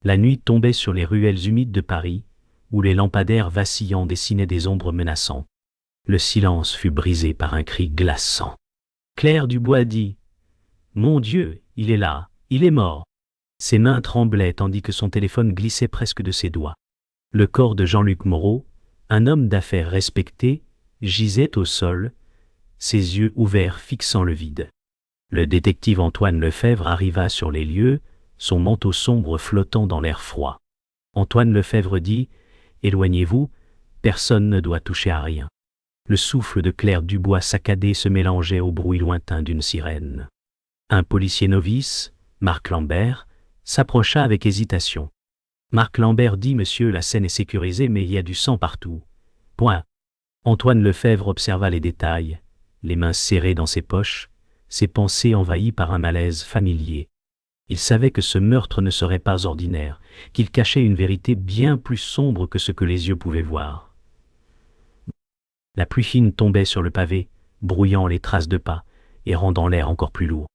La nuit tombait sur les ruelles humides de Paris, où les lampadaires vacillants dessinaient des ombres menaçantes. Le silence fut brisé par un cri glaçant. Claire Dubois dit « Mon Dieu, il est là, il est mort !» Ses mains tremblaient tandis que son téléphone glissait presque de ses doigts. Le corps de Jean-Luc Moreau, un homme d'affaires respecté, gisait au sol, ses yeux ouverts fixant le vide. Le détective Antoine Lefèvre arriva sur les lieux, son manteau sombre flottant dans l'air froid. Antoine Lefèvre dit « Éloignez-vous, personne ne doit toucher à rien. » Le souffle de Claire Dubois saccadé se mélangeait au bruit lointain d'une sirène. Un policier novice, Marc Lambert, s'approcha avec hésitation. Marc Lambert dit « Monsieur, la scène est sécurisée, mais il y a du sang partout. » Point. Antoine Lefèvre observa les détails, les mains serrées dans ses poches, ses pensées envahies par un malaise familier. Il savait que ce meurtre ne serait pas ordinaire, qu'il cachait une vérité bien plus sombre que ce que les yeux pouvaient voir. La pluie fine tombait sur le pavé, brouillant les traces de pas et rendant l'air encore plus lourd.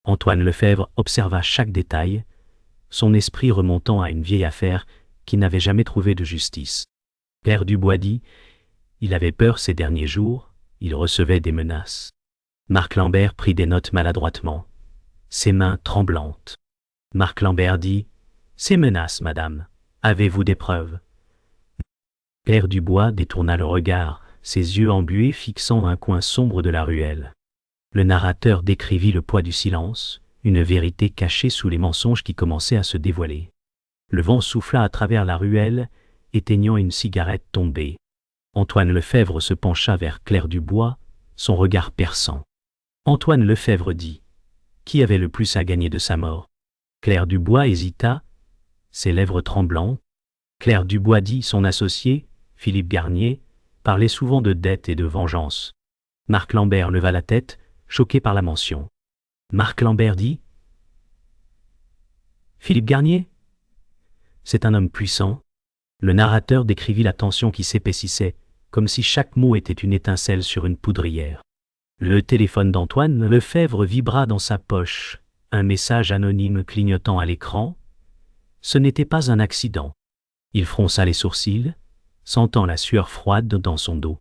Antoine Lefèvre observa chaque détail, son esprit remontant à une vieille affaire qui n'avait jamais trouvé de justice. Claire Dubois dit « Il avait peur ces derniers jours, il recevait des menaces. » Marc Lambert prit des notes maladroitement, ses mains tremblantes. Marc Lambert dit « Ces menaces, madame, avez-vous des preuves ?» Claire Dubois détourna le regard, ses yeux embués fixant un coin sombre de la ruelle. Le narrateur décrivit le poids du silence, une vérité cachée sous les mensonges qui commençaient à se dévoiler. Le vent souffla à travers la ruelle, éteignant une cigarette tombée. Antoine Lefèvre se pencha vers Claire Dubois, son regard perçant. Antoine Lefèvre dit « Qui avait le plus à gagner de sa mort ?» Claire Dubois hésita, ses lèvres tremblantes. Claire Dubois dit « Son associé, Philippe Garnier, parlait souvent de dette et de vengeance. » Marc Lambert leva la tête, choqué par la mention. Marc Lambert dit « Philippe Garnier ? C'est un homme puissant. » Le narrateur décrivit la tension qui s'épaississait, comme si chaque mot était une étincelle sur une poudrière. Le téléphone d'Antoine Lefèvre vibra dans sa poche, un message anonyme clignotant à l'écran. Ce n'était pas un accident. Il fronça les sourcils, sentant la sueur froide dans son dos.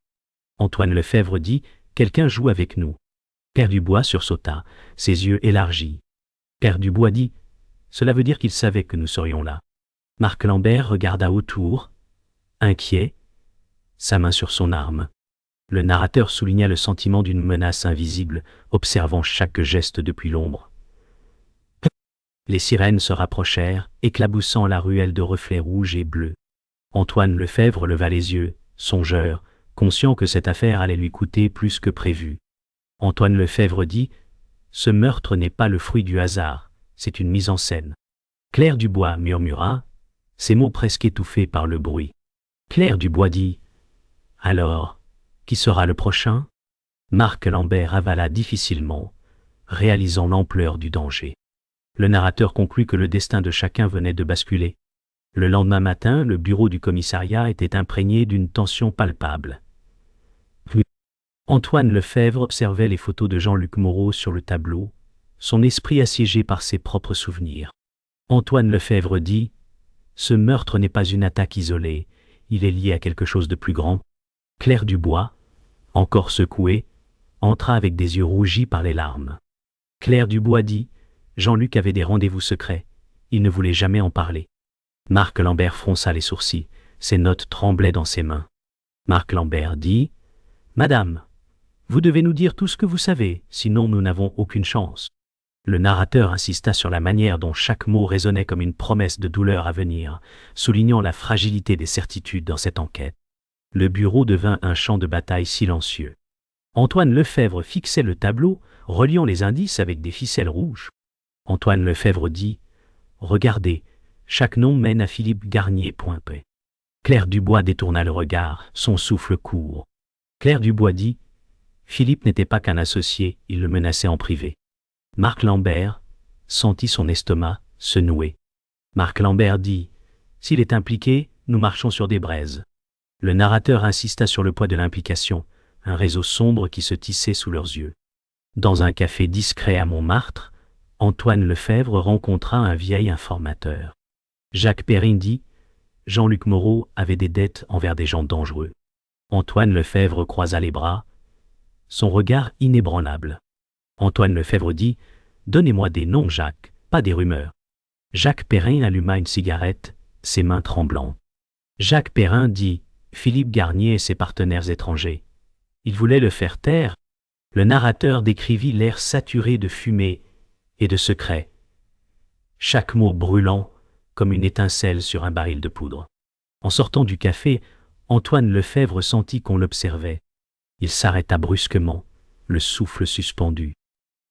Antoine Lefèvre dit « Quelqu'un joue avec nous. » Claire Dubois sursauta, ses yeux élargis. Claire Dubois dit « Cela veut dire qu'il savait que nous serions là. » Marc Lambert regarda autour, inquiet, sa main sur son arme. Le narrateur souligna le sentiment d'une menace invisible, observant chaque geste depuis l'ombre. Les sirènes se rapprochèrent, éclaboussant la ruelle de reflets rouges et bleus. Antoine Lefèvre leva les yeux, songeur, conscient que cette affaire allait lui coûter plus que prévu. Antoine Lefèvre dit « Ce meurtre n'est pas le fruit du hasard, c'est une mise en scène. » Claire Dubois murmura, ses mots presque étouffés par le bruit. Claire Dubois dit « Alors, qui sera le prochain ?» Marc Lambert avala difficilement, réalisant l'ampleur du danger. Le narrateur conclut que le destin de chacun venait de basculer. Le lendemain matin, le bureau du commissariat était imprégné d'une tension palpable. Antoine Lefèvre observait les photos de Jean-Luc Moreau sur le tableau, son esprit assiégé par ses propres souvenirs. Antoine Lefèvre dit « Ce meurtre n'est pas une attaque isolée, il est lié à quelque chose de plus grand. » Claire Dubois, encore secouée, entra avec des yeux rougis par les larmes. Claire Dubois dit « Jean-Luc avait des rendez-vous secrets, il ne voulait jamais en parler. » Marc Lambert fronça les sourcils, ses notes tremblaient dans ses mains. Marc Lambert dit « Madame, vous devez nous dire tout ce que vous savez, sinon nous n'avons aucune chance. » Le narrateur insista sur la manière dont chaque mot résonnait comme une promesse de douleur à venir, soulignant la fragilité des certitudes dans cette enquête. Le bureau devint un champ de bataille silencieux. Antoine Lefèvre fixait le tableau, reliant les indices avec des ficelles rouges. Antoine Lefèvre dit « Regardez, chaque nom mène à Philippe Garnier. » Claire Dubois détourna le regard, son souffle court. Claire Dubois dit « Philippe n'était pas qu'un associé, il le menaçait en privé. » Marc Lambert sentit son estomac se nouer. Marc Lambert dit « S'il est impliqué, nous marchons sur des braises. » Le narrateur insista sur le poids de l'implication, un réseau sombre qui se tissait sous leurs yeux. Dans un café discret à Montmartre, Antoine Lefèvre rencontra un vieil informateur. Jacques Perrin dit « Jean-Luc Moreau avait des dettes envers des gens dangereux. » Antoine Lefèvre croisa les bras, son regard inébranlable. Antoine Lefèvre dit « Donnez-moi des noms, Jacques, pas des rumeurs. » Jacques Perrin alluma une cigarette, ses mains tremblantes. Jacques Perrin dit « Philippe Garnier et ses partenaires étrangers. » Il voulait le faire taire. Le narrateur décrivit l'air saturé de fumée et de secrets. Chaque mot brûlant comme une étincelle sur un baril de poudre. En sortant du café, Antoine Lefèvre sentit qu'on l'observait. Il s'arrêta brusquement, le souffle suspendu.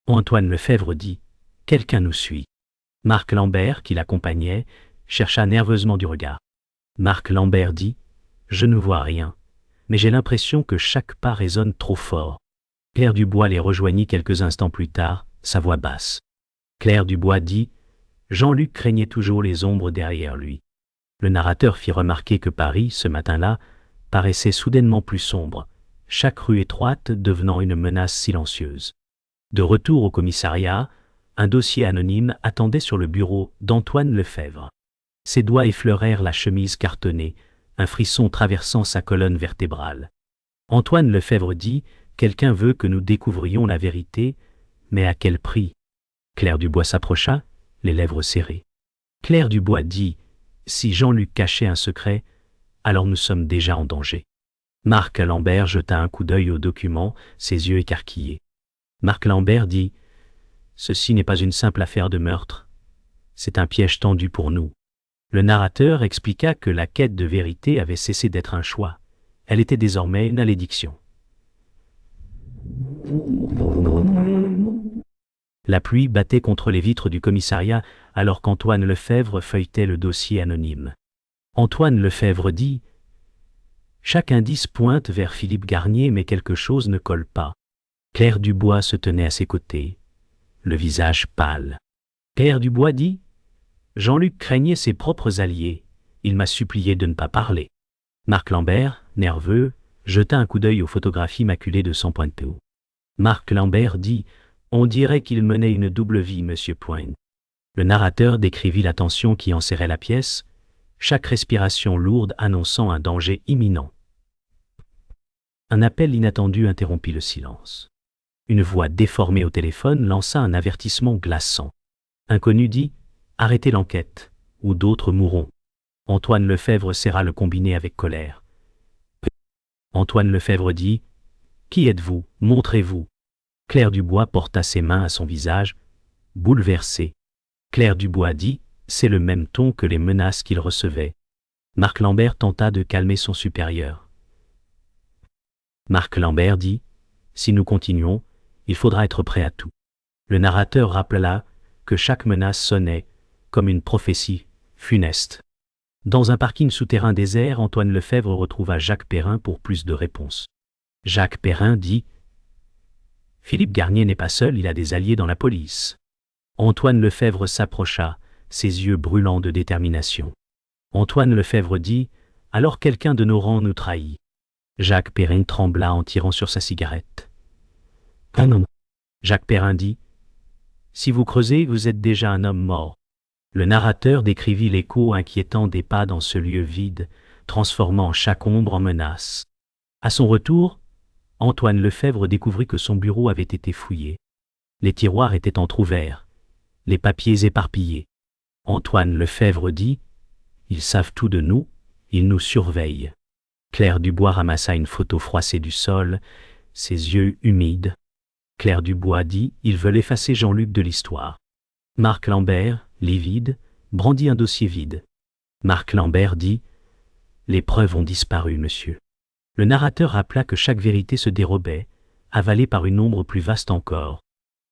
Antoine Lefèvre dit « Quelqu'un nous suit. » Marc Lambert, qui l'accompagnait, chercha nerveusement du regard. Marc Lambert dit « Je ne vois rien, mais j'ai l'impression que chaque pas résonne trop fort. » Claire Dubois les rejoignit quelques instants plus tard, sa voix basse. Claire Dubois dit « Jean-Luc craignait toujours les ombres derrière lui. » Le narrateur fit remarquer que Paris, ce matin-là, paraissait soudainement plus sombre, chaque rue étroite devenant une menace silencieuse. De retour au commissariat, un dossier anonyme attendait sur le bureau d'Antoine Lefèvre. Ses doigts effleurèrent la chemise cartonnée, un frisson traversant sa colonne vertébrale. Antoine Lefèvre dit « Quelqu'un veut que nous découvrions la vérité, mais à quel prix ?» Claire Dubois s'approcha, les lèvres serrées. Claire Dubois dit « Si Jean-Luc cachait un secret, alors nous sommes déjà en danger. » Marc Lambert jeta un coup d'œil au document, ses yeux écarquillés. Marc Lambert dit « Ceci n'est pas une simple affaire de meurtre, c'est un piège tendu pour nous. » Le narrateur expliqua que la quête de vérité avait cessé d'être un choix, elle était désormais une malédiction. La pluie battait contre les vitres du commissariat alors qu'Antoine Lefèvre feuilletait le dossier anonyme. Antoine Lefèvre dit « Chaque indice pointe vers Philippe Garnier mais quelque chose ne colle pas. » Claire Dubois se tenait à ses côtés, le visage pâle. Claire Dubois dit « Jean-Luc craignait ses propres alliés, il m'a supplié de ne pas parler. » Marc Lambert, nerveux, jeta un coup d'œil aux photographies maculées de sang Pointeau. Marc Lambert dit « On dirait qu'il menait une double vie, monsieur Pointe. » Le narrateur décrivit la tension qui enserrait la pièce, chaque respiration lourde annonçant un danger imminent. Un appel inattendu interrompit le silence. Une voix déformée au téléphone lança un avertissement glaçant. Inconnu dit « Arrêtez l'enquête, ou d'autres mourront. » Antoine Lefèvre serra le combiné avec colère. Antoine Lefèvre dit « Qui êtes-vous? Montrez-vous. » Claire Dubois porta ses mains à son visage, bouleversée. Claire Dubois dit « C'est le même ton que les menaces qu'il recevait. » Marc Lambert tenta de calmer son supérieur. Marc Lambert dit « Si nous continuons, il faudra être prêt à tout. » Le narrateur rappela que chaque menace sonnait comme une prophétie funeste. Dans un parking souterrain désert, Antoine Lefèvre retrouva Jacques Perrin pour plus de réponses. Jacques Perrin dit « Philippe Garnier n'est pas seul, il a des alliés dans la police. » Antoine Lefèvre s'approcha, ses yeux brûlants de détermination. Antoine Lefèvre dit « Alors quelqu'un de nos rangs nous trahit. » Jacques Perrin trembla en tirant sur sa cigarette. « Un homme. » Jacques Perrin dit « Si vous creusez, vous êtes déjà un homme mort. » Le narrateur décrivit l'écho inquiétant des pas dans ce lieu vide, transformant chaque ombre en menace. À son retour, Antoine Lefèvre découvrit que son bureau avait été fouillé. Les tiroirs étaient entr'ouverts, les papiers éparpillés. Antoine Lefèvre dit « Ils savent tout de nous, ils nous surveillent. » Claire Dubois ramassa une photo froissée du sol, ses yeux humides. Claire Dubois dit « Ils veulent effacer Jean-Luc de l'histoire. » Marc Lambert, livide, brandit un dossier vide. Marc Lambert dit « Les preuves ont disparu, monsieur. » Le narrateur rappela que chaque vérité se dérobait, avalée par une ombre plus vaste encore.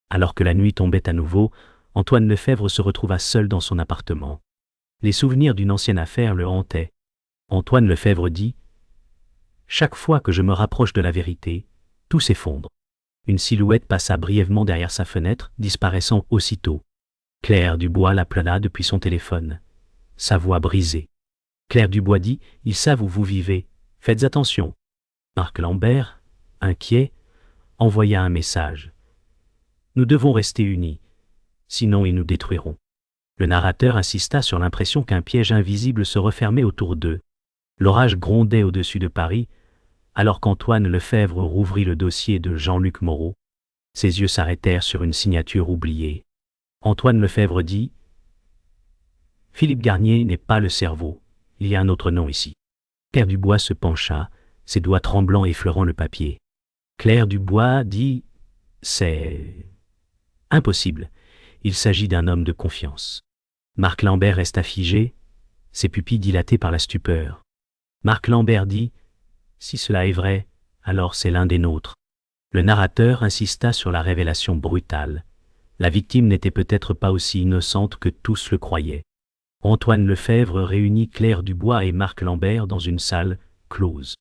Alors que la nuit tombait à nouveau, Antoine Lefèvre se retrouva seul dans son appartement. Les souvenirs d'une ancienne affaire le hantaient. Antoine Lefèvre dit « Chaque fois que je me rapproche de la vérité, tout s'effondre. » Une silhouette passa brièvement derrière sa fenêtre, disparaissant aussitôt. Claire Dubois l'appela depuis son téléphone, sa voix brisée. Claire Dubois dit « Ils savent où vous vivez, faites attention. » Marc Lambert, inquiet, envoya un message. « Nous devons rester unis, sinon ils nous détruiront. » Le narrateur insista sur l'impression qu'un piège invisible se refermait autour d'eux. L'orage grondait au-dessus de Paris, alors qu'Antoine Lefèvre rouvrit le dossier de Jean-Luc Moreau. Ses yeux s'arrêtèrent sur une signature oubliée. Antoine Lefèvre dit « Philippe Garnier n'est pas le cerveau, il y a un autre nom ici. » Claire Dubois se pencha, ses doigts tremblants effleurant le papier. Claire Dubois dit « C'est impossible, il s'agit d'un homme de confiance. » Marc Lambert resta figé, ses pupilles dilatées par la stupeur. Marc Lambert dit « Si cela est vrai, alors c'est l'un des nôtres. » Le narrateur insista sur la révélation brutale. La victime n'était peut-être pas aussi innocente que tous le croyaient. Antoine Lefèvre réunit Claire Dubois et Marc Lambert dans une salle close.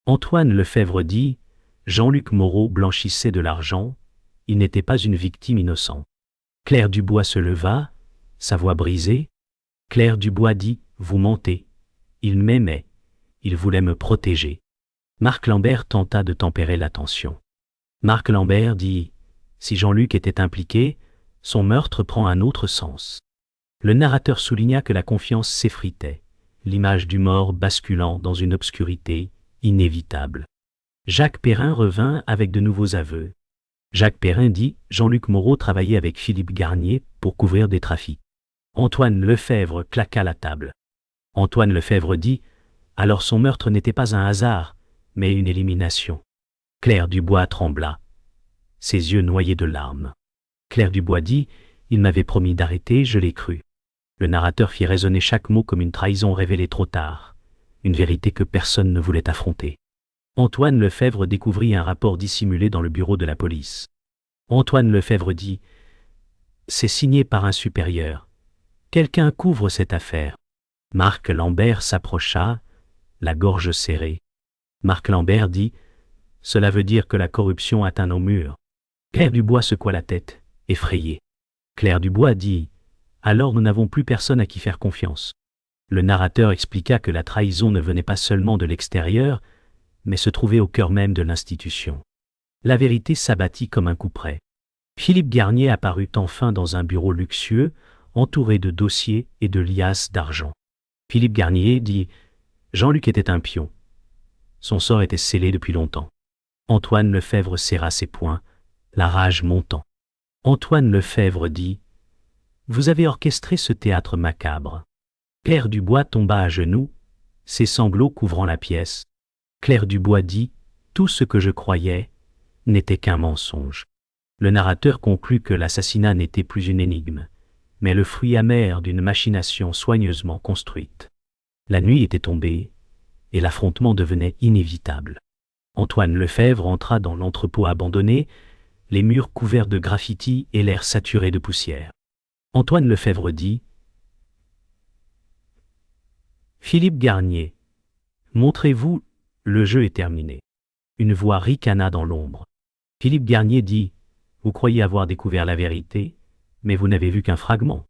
Antoine Lefèvre dit « Jean-Luc Moreau blanchissait de l'argent, il n'était pas une victime innocente. » Claire Dubois se leva, sa voix brisée. Claire Dubois dit « Vous mentez, il m'aimait, il voulait me protéger. » Marc Lambert tenta de tempérer la tension. Marc Lambert dit « Si Jean-Luc était impliqué, son meurtre prend un autre sens. » Le narrateur souligna que la confiance s'effritait, l'image du mort basculant dans une obscurité inévitable. Jacques Perrin revint avec de nouveaux aveux. Jacques Perrin dit « Jean-Luc Moreau travaillait avec Philippe Garnier pour couvrir des trafics. » Antoine Lefèvre claqua la table. Antoine Lefèvre dit « Alors son meurtre n'était pas un hasard, mais une élimination. » Claire Dubois trembla, ses yeux noyés de larmes. Claire Dubois dit « Il m'avait promis d'arrêter, je l'ai cru. » Le narrateur fit résonner chaque mot comme une trahison révélée trop tard, une vérité que personne ne voulait affronter. Antoine Lefèvre découvrit un rapport dissimulé dans le bureau de la police. Antoine Lefèvre dit « C'est signé par un supérieur. Quelqu'un couvre cette affaire. » Marc Lambert s'approcha, la gorge serrée. Marc Lambert dit « Cela veut dire que la corruption atteint nos murs. » Claire Dubois secoua la tête, effrayée. Claire Dubois dit « Alors nous n'avons plus personne à qui faire confiance. » Le narrateur expliqua que la trahison ne venait pas seulement de l'extérieur, mais se trouvait au cœur même de l'institution. La vérité s'abattit comme un couperet. Philippe Garnier apparut enfin dans un bureau luxueux, entouré de dossiers et de liasses d'argent. Philippe Garnier dit « Jean-Luc était un pion. Son sort était scellé depuis longtemps. » Antoine Lefèvre serra ses poings, la rage montant. Antoine Lefèvre dit « Vous avez orchestré ce théâtre macabre. » Claire Dubois tomba à genoux, ses sanglots couvrant la pièce. Claire Dubois dit « Tout ce que je croyais n'était qu'un mensonge. » Le narrateur conclut que l'assassinat n'était plus une énigme, mais le fruit amer d'une machination soigneusement construite. La nuit était tombée, et l'affrontement devenait inévitable. Antoine Lefèvre entra dans l'entrepôt abandonné, les murs couverts de graffitis et l'air saturé de poussière. Antoine Lefèvre dit « Philippe Garnier, montrez-vous, le jeu est terminé. » Une voix ricana dans l'ombre. Philippe Garnier dit « Vous croyez avoir découvert la vérité, mais vous n'avez vu qu'un fragment. »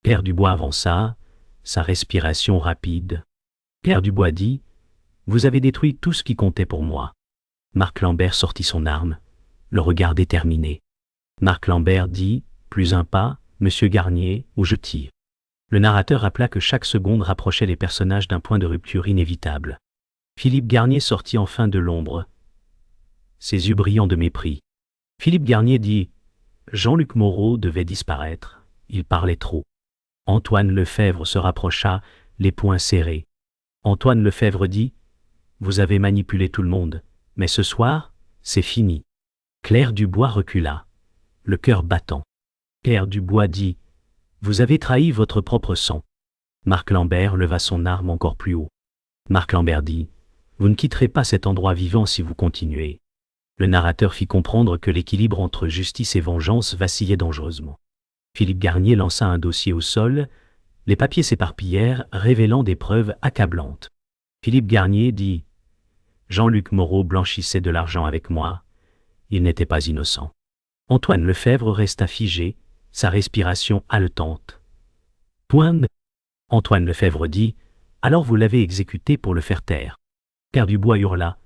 Claire Dubois avança, sa respiration rapide. Claire Dubois dit « Vous avez détruit tout ce qui comptait pour moi. » Marc Lambert sortit son arme, le regard déterminé. Marc Lambert dit « Plus un pas, monsieur Garnier, ou je tire. » Le narrateur rappela que chaque seconde rapprochait les personnages d'un point de rupture inévitable. Philippe Garnier sortit enfin de l'ombre, ses yeux brillants de mépris. Philippe Garnier dit « Jean-Luc Moreau devait disparaître, il parlait trop. » Antoine Lefèvre se rapprocha, les poings serrés. Antoine Lefèvre dit « Vous avez manipulé tout le monde, mais ce soir, c'est fini. » Claire Dubois recula, le cœur battant. Claire Dubois dit « Vous avez trahi votre propre sang. » Marc Lambert leva son arme encore plus haut. Marc Lambert dit « Vous ne quitterez pas cet endroit vivant si vous continuez. » Le narrateur fit comprendre que l'équilibre entre justice et vengeance vacillait dangereusement. Philippe Garnier lança un dossier au sol, les papiers s'éparpillèrent, révélant des preuves accablantes. Philippe Garnier dit « Jean-Luc Moreau blanchissait de l'argent avec moi, il n'était pas innocent. » Antoine Lefèvre resta figé, sa respiration haletante. « Point !» Antoine Lefèvre dit « Alors vous l'avez exécuté pour le faire taire. » Claire Dubois hurla,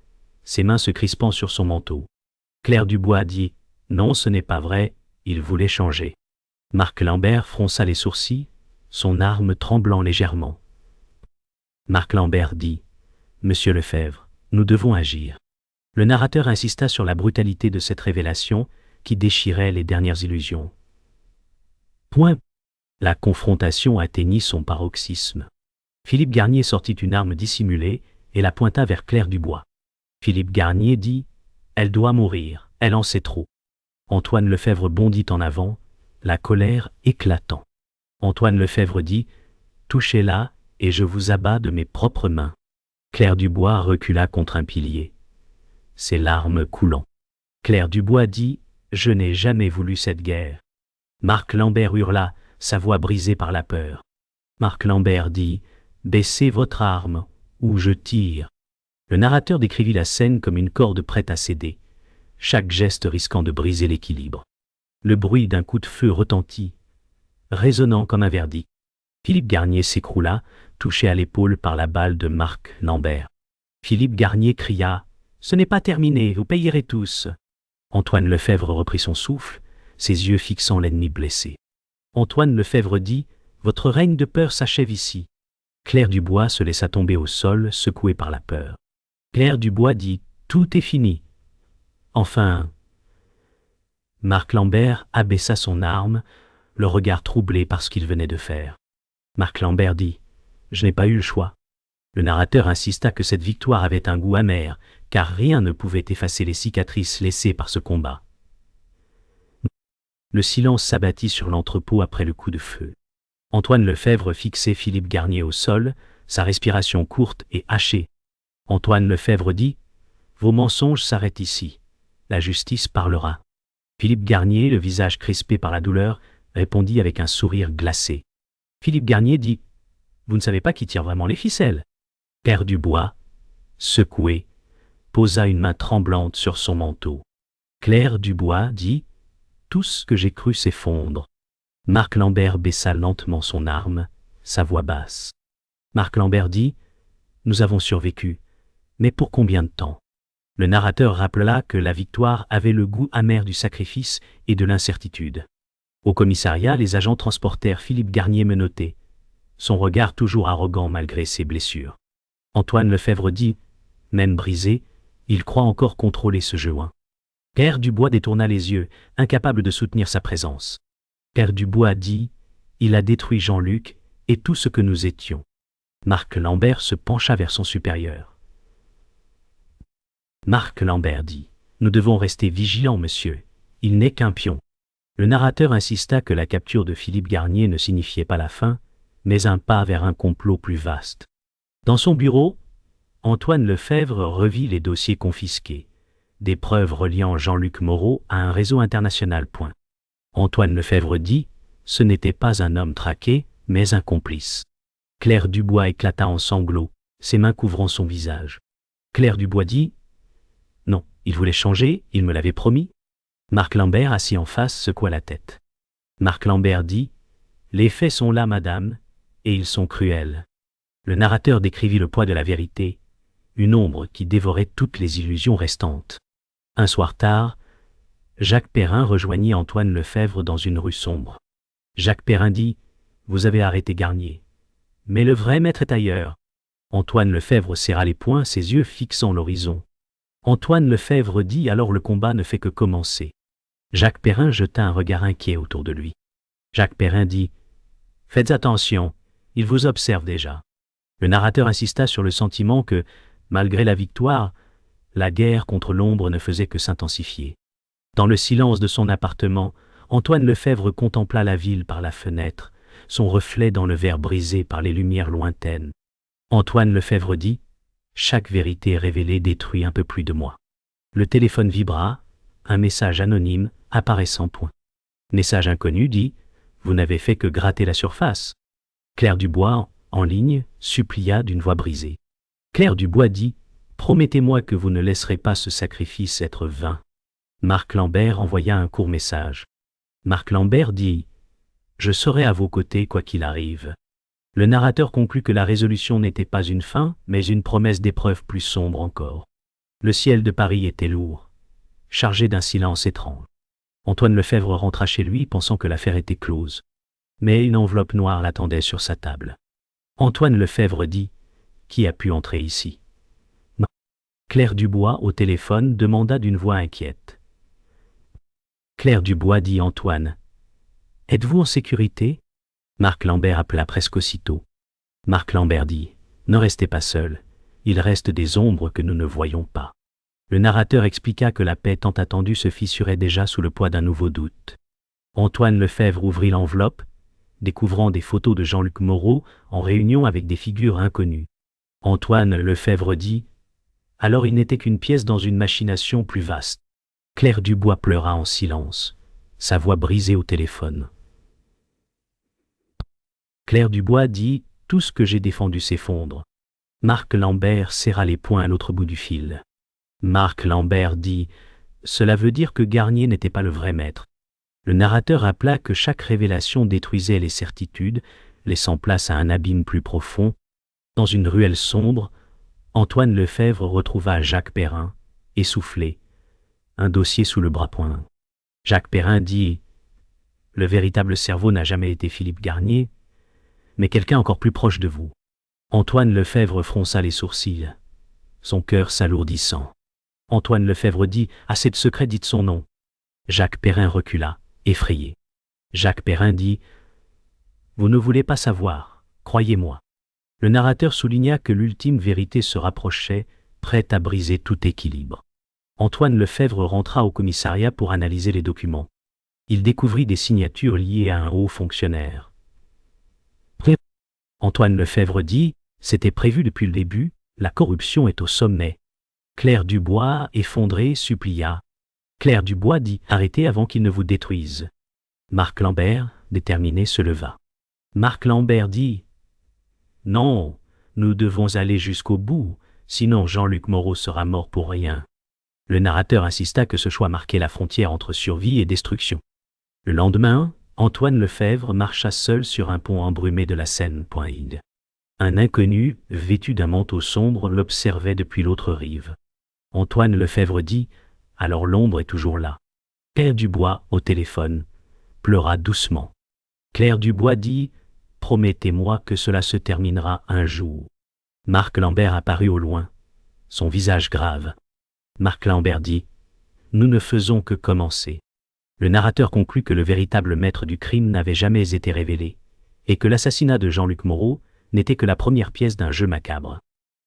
ses mains se crispant sur son manteau. Claire Dubois dit « Non, ce n'est pas vrai, il voulait changer. » Marc Lambert fronça les sourcils, son arme tremblant légèrement. Marc Lambert dit « Monsieur Lefebvre, nous devons agir. » Le narrateur insista sur la brutalité de cette révélation qui déchirait les dernières illusions. Point. La confrontation atteignit son paroxysme. Philippe Garnier sortit une arme dissimulée et la pointa vers Claire Dubois. Philippe Garnier dit « Elle doit mourir, elle en sait trop. » Antoine Lefebvre bondit en avant, la colère éclatant. Antoine Lefebvre dit « Touchez-la et je vous abats de mes propres mains. » Claire Dubois recula contre un pilier, ses larmes coulant. Claire Dubois dit « Je n'ai jamais voulu cette guerre. » Marc Lambert hurla, sa voix brisée par la peur. Marc Lambert dit « Baissez votre arme, ou je tire. » Le narrateur décrivit la scène comme une corde prête à céder, chaque geste risquant de briser l'équilibre. Le bruit d'un coup de feu retentit, résonnant comme un verdict. Philippe Garnier s'écroula, touché à l'épaule par la balle de Marc Lambert. Philippe Garnier cria « Ce n'est pas terminé, vous payerez tous !» Antoine Lefebvre reprit son souffle, ses yeux fixant l'ennemi blessé. Antoine Lefebvre dit « Votre règne de peur s'achève ici. » Claire Dubois se laissa tomber au sol, secouée par la peur. Claire Dubois dit « Tout est fini. » Enfin, Marc Lambert abaissa son arme, le regard troublé par ce qu'il venait de faire. Marc Lambert dit « Je n'ai pas eu le choix. » Le narrateur insista que cette victoire avait un goût amer, car rien ne pouvait effacer les cicatrices laissées par ce combat. Le silence s'abattit sur l'entrepôt après le coup de feu. Antoine Lefebvre fixait Philippe Garnier au sol, sa respiration courte et hachée. Antoine Lefebvre dit « Vos mensonges s'arrêtent ici. La justice parlera. » Philippe Garnier, le visage crispé par la douleur, répondit avec un sourire glacé. Philippe Garnier dit « Vous ne savez pas qui tire vraiment les ficelles. » Claire Dubois, secouée, posa une main tremblante sur son manteau. Claire Dubois dit « Tout ce que j'ai cru s'effondre. » Marc Lambert baissa lentement son arme, sa voix basse. Marc Lambert dit « Nous avons survécu, mais pour combien de temps ?» Le narrateur rappela que la victoire avait le goût amer du sacrifice et de l'incertitude. Au commissariat, les agents transportèrent Philippe Garnier menotté, son regard toujours arrogant malgré ses blessures. Antoine Lefebvre dit « Même brisé, il croit encore contrôler ce Jehan. » Claire Dubois détourna les yeux, incapable de soutenir sa présence. Claire Dubois dit « Il a détruit Jean-Luc et tout ce que nous étions. » Marc Lambert se pencha vers son supérieur. Marc Lambert dit « Nous devons rester vigilants, monsieur. Il n'est qu'un pion. » Le narrateur insista que la capture de Philippe Garnier ne signifiait pas la fin, mais un pas vers un complot plus vaste. Dans son bureau, Antoine Lefebvre revit les dossiers confisqués, des preuves reliant Jean-Luc Moreau à un réseau international. Antoine Lefebvre dit « Ce n'était pas un homme traqué, mais un complice. » Claire Dubois éclata en sanglots, ses mains couvrant son visage. Claire Dubois dit « Non, il voulait changer, il me l'avait promis. » Marc Lambert, assis en face, secoua la tête. Marc Lambert dit « Les faits sont là, madame, et ils sont cruels. » Le narrateur décrivit le poids de la vérité, une ombre qui dévorait toutes les illusions restantes. Un soir tard, Jacques Perrin rejoignit Antoine Lefebvre dans une rue sombre. Jacques Perrin dit « Vous avez arrêté Garnier. Mais le vrai maître est ailleurs. » Antoine Lefebvre serra les poings, ses yeux fixant l'horizon. Antoine Lefebvre dit « Alors le combat ne fait que commencer. » Jacques Perrin jeta un regard inquiet autour de lui. Jacques Perrin dit « Faites attention, il vous observe déjà. » Le narrateur insista sur le sentiment que, malgré la victoire, la guerre contre l'ombre ne faisait que s'intensifier. Dans le silence de son appartement, Antoine Lefebvre contempla la ville par la fenêtre, son reflet dans le verre brisé par les lumières lointaines. Antoine Lefebvre dit « Chaque vérité révélée détruit un peu plus de moi. » Le téléphone vibra, un message anonyme apparaissant. Message inconnu dit « Vous n'avez fait que gratter la surface. » Claire Dubois, en ligne, supplia d'une voix brisée. Claire Dubois dit « Promettez-moi que vous ne laisserez pas ce sacrifice être vain. » Marc Lambert envoya un court message. Marc Lambert dit « Je serai à vos côtés quoi qu'il arrive. » Le narrateur conclut que la résolution n'était pas une fin, mais une promesse d'épreuve plus sombre encore. Le ciel de Paris était lourd, chargé d'un silence étrange. Antoine Lefebvre rentra chez lui pensant que l'affaire était close. Mais une enveloppe noire l'attendait sur sa table. Antoine Lefèvre dit « Qui a pu entrer ici ?» Claire Dubois, au téléphone, demanda d'une voix inquiète. Claire Dubois dit Antoine. « Êtes-vous en sécurité ?» Marc Lambert appela presque aussitôt. Marc Lambert dit « Ne restez pas seul, il reste des ombres que nous ne voyons pas. » Le narrateur expliqua que la paix tant attendue se fissurait déjà sous le poids d'un nouveau doute. Antoine Lefèvre ouvrit l'enveloppe, découvrant des photos de Jean-Luc Moreau en réunion avec des figures inconnues. Antoine Lefèvre dit « Alors il n'était qu'une pièce dans une machination plus vaste. » Claire Dubois pleura en silence, sa voix brisée au téléphone. Claire Dubois dit « Tout ce que j'ai défendu s'effondre. » Marc Lambert serra les poings à l'autre bout du fil. Marc Lambert dit « Cela veut dire que Garnier n'était pas le vrai maître. » Le narrateur rappela que chaque révélation détruisait les certitudes, laissant place à un abîme plus profond. Dans une ruelle sombre, Antoine Lefèvre retrouva Jacques Perrin, essoufflé, un dossier sous le bras-poing. Jacques Perrin dit « Le véritable cerveau n'a jamais été Philippe Garnier, mais quelqu'un encore plus proche de vous. » Antoine Lefèvre fronça les sourcils, son cœur s'alourdissant. Antoine Lefèvre dit « Assez de secrets, dites son nom. » Jacques Perrin recula, effrayé. Jacques Perrin dit « Vous ne voulez pas savoir, croyez-moi. » Le narrateur souligna que l'ultime vérité se rapprochait, prête à briser tout équilibre. Antoine Lefèvre rentra au commissariat pour analyser les documents. Il découvrit des signatures liées à un haut fonctionnaire. Antoine Lefèvre dit « C'était prévu depuis le début, la corruption est au sommet. » Claire Dubois, effondrée, supplia. Claire Dubois dit « Arrêtez avant qu'il ne vous détruise. » Marc Lambert, déterminé, se leva. Marc Lambert dit « Non, nous devons aller jusqu'au bout, sinon Jean-Luc Moreau sera mort pour rien. » Le narrateur insista que ce choix marquait la frontière entre survie et destruction. Le lendemain, Antoine Lefèvre marcha seul sur un pont embrumé de la Seine. Un inconnu, vêtu d'un manteau sombre, l'observait depuis l'autre rive. Antoine Lefèvre dit « Alors l'ombre est toujours là. » Claire Dubois, au téléphone, pleura doucement. Claire Dubois dit « Promettez-moi que cela se terminera un jour. » Marc Lambert apparut au loin, son visage grave. Marc Lambert dit « Nous ne faisons que commencer. » Le narrateur conclut que le véritable maître du crime n'avait jamais été révélé, et que l'assassinat de Jean-Luc Moreau n'était que la première pièce d'un jeu macabre.